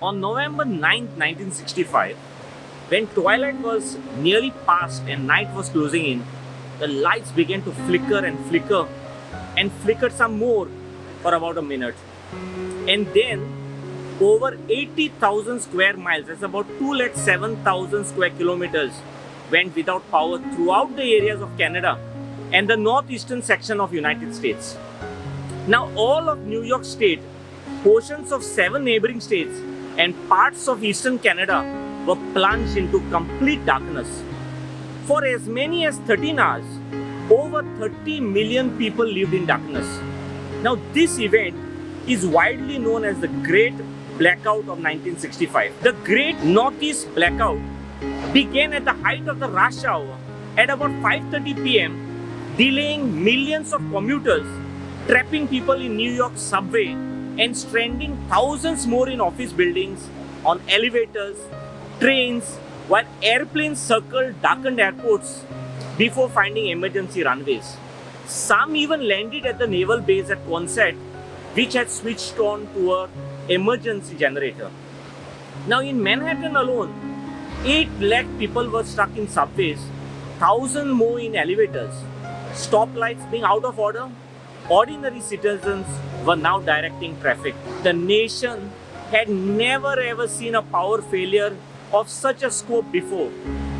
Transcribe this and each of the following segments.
On November 9th, 1965, when twilight was nearly past and night was closing in, the lights began to flicker and flickered some more for about a minute. And then, over 80,000 square miles, that's about 207,000 square kilometers, went without power throughout the areas of Canada and the northeastern section of United States. Now, all of New York State, portions of 7 neighboring states, and parts of eastern Canada were plunged into complete darkness. For as many as 13 hours, over 30 million people lived in darkness. Now, this event is widely known as the Great Blackout of 1965. The Great Northeast Blackout began at the height of the rush hour at about 5:30 p.m., delaying millions of commuters, trapping people in New York subway, and stranding thousands more in office buildings, on elevators, trains, while airplanes circled darkened airports before finding emergency runways. Some even landed at the naval base at Quonset, which had switched on to an emergency generator. Now in Manhattan alone, 8 lakh people were stuck in subways, 1,000 more in elevators, stoplights being out of order. Ordinary citizens were now directing traffic. The nation had never ever seen a power failure of such a scope before,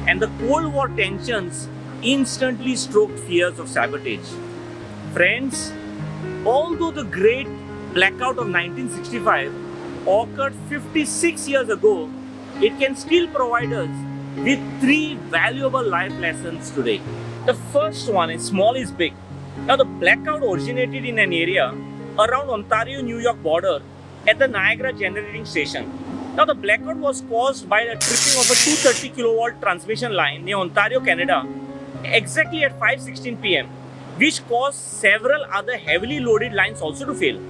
and the Cold War tensions instantly stroked fears of sabotage. Friends, although the Great Blackout of 1965 occurred 56 years ago, it can still provide us with 3 valuable life lessons today. The first one is small is big. Now, the blackout originated in an area around Ontario-New York border at the Niagara Generating Station. Now, the blackout was caused by the tripping of a 230 kilovolt transmission line near Ontario, Canada, exactly at 5:16 p.m., which caused several other heavily loaded lines also to fail.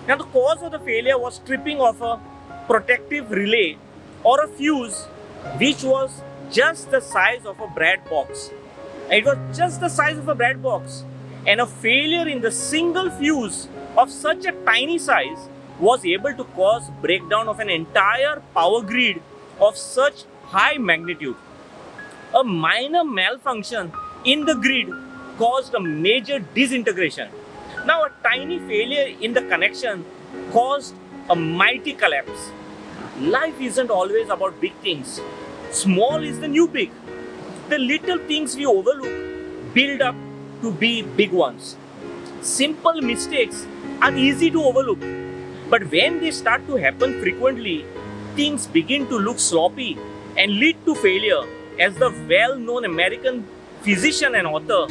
Now, the cause of the failure was tripping of a protective relay or a fuse, which was just the size of a bread box. It was just the size of a bread box. And a failure in the single fuse of such a tiny size was able to cause breakdown of an entire power grid of such high magnitude. A minor malfunction in the grid caused a major disintegration. Now, a tiny failure in the connection caused a mighty collapse. Life isn't always about big things. Small is the new big. The little things we overlook build up to be big ones. Simple mistakes are easy to overlook, but when they start to happen frequently, things begin to look sloppy and lead to failure, as the well-known American physician and author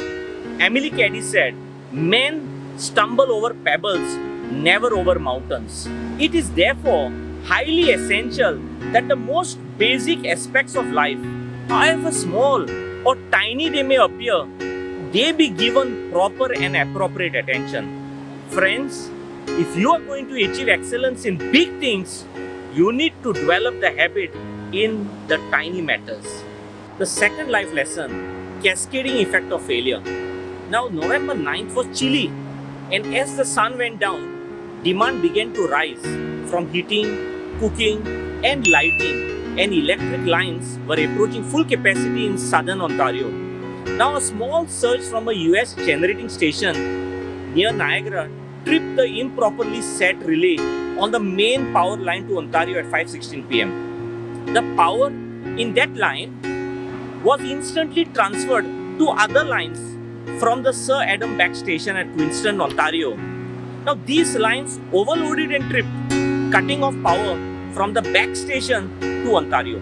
Emily Cady said, "Men stumble over pebbles, never over mountains." It is therefore highly essential that the most basic aspects of life, however small or tiny they may appear, they be given proper and appropriate attention. Friends, if you are going to achieve excellence in big things, you need to develop the habit in the tiny matters. The second life lesson, cascading effect of failure. Now, November 9th was chilly, and as the sun went down, demand began to rise from heating, cooking, and lighting, and electric lines were approaching full capacity in southern Ontario. Now, a small surge from a US generating station near Niagara tripped the improperly set relay on the main power line to Ontario at 5:16 p.m. The power in that line was instantly transferred to other lines from the Sir Adam Back station at Queenston, Ontario. Now, these lines overloaded and tripped, cutting off power from the Back station to Ontario.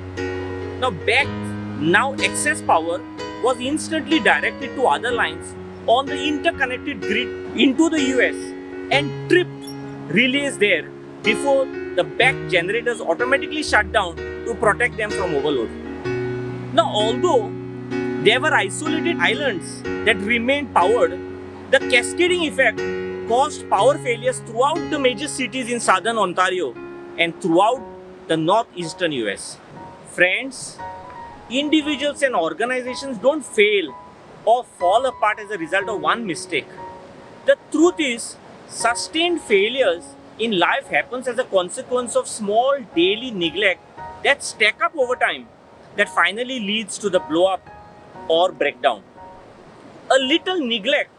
Now excess power was instantly directed to other lines on the interconnected grid into the US and tripped relays there, before the back generators automatically shut down to protect them from overload. Now, although there were isolated islands that remained powered, the cascading effect caused power failures throughout the major cities in southern Ontario and throughout the northeastern US. Friends, individuals and organizations don't fail or fall apart as a result of one mistake. The truth is, sustained failures in life happens as a consequence of small daily neglect that stack up over time that finally leads to the blow up or breakdown. A little neglect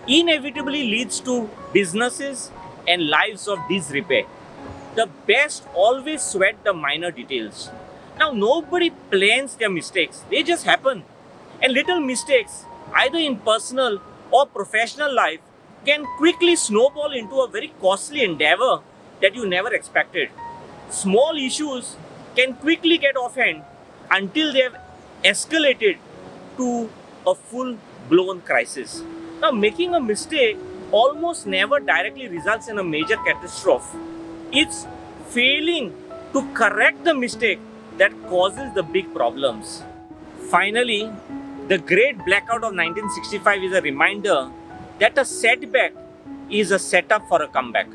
inevitably leads to businesses and lives of disrepair. The best always sweat the minor details. Now, nobody plans their mistakes, they just happen. And little mistakes, either in personal or professional life, can quickly snowball into a very costly endeavor that you never expected. Small issues can quickly get offhand until they have escalated to a full-blown crisis. Now, making a mistake almost never directly results in a major catastrophe. It's failing to correct the mistake that causes the big problems. Finally, the Great Blackout of 1965 is a reminder that a setback is a setup for a comeback.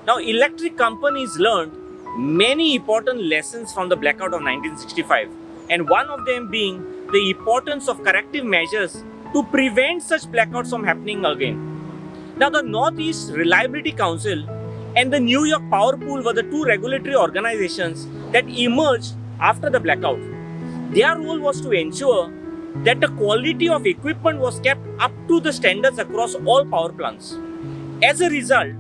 Now, electric companies learned many important lessons from the blackout of 1965, and one of them being the importance of corrective measures to prevent such blackouts from happening again. Now, the Northeast Reliability Council and the New York Power Pool were the two regulatory organizations that emerged after the blackout. Their role was to ensure that the quality of equipment was kept up to the standards across all power plants. As a result,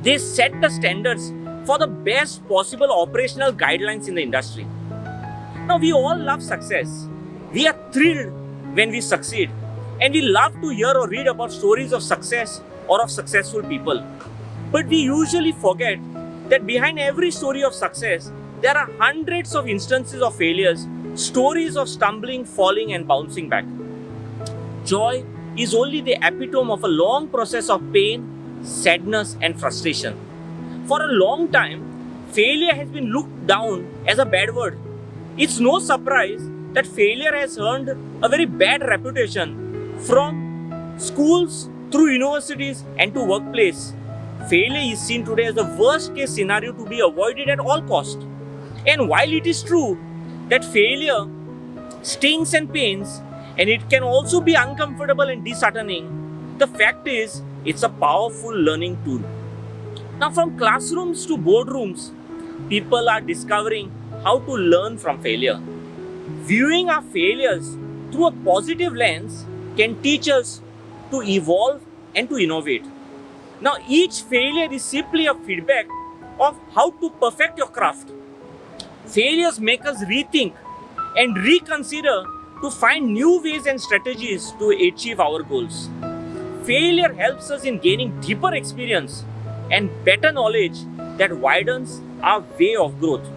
they set the standards for the best possible operational guidelines in the industry. Now, we all love success. We are thrilled when we succeed, and we love to hear or read about stories of success or of successful people. But we usually forget that behind every story of success, there are hundreds of instances of failures, stories of stumbling, falling, and bouncing back. Joy is only the epitome of a long process of pain, sadness, and frustration. For a long time, failure has been looked down as a bad word. It's no surprise that failure has earned a very bad reputation from schools through universities and to workplace. Failure is seen today as the worst case scenario to be avoided at all cost. And while it is true that failure stings and pains, and it can also be uncomfortable and disheartening, the fact is it's a powerful learning tool. Now, from classrooms to boardrooms, people are discovering how to learn from failure. Viewing our failures through a positive lens can teach us to evolve and to innovate. Now, each failure is simply a feedback of how to perfect your craft. Failures make us rethink and reconsider to find new ways and strategies to achieve our goals. Failure helps us in gaining deeper experience and better knowledge that widens our way of growth.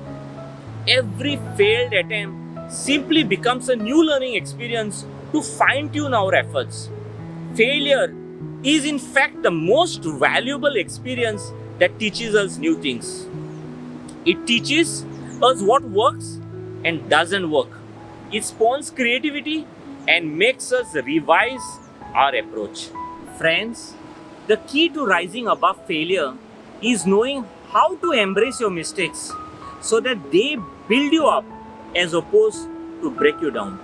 Every failed attempt simply becomes a new learning experience to fine-tune our efforts. Failure is in fact the most valuable experience that teaches us new things. It teaches us what works and doesn't work. It spawns creativity and makes us revise our approach. Friends, the key to rising above failure is knowing how to embrace your mistakes so that they build you up as opposed to break you down.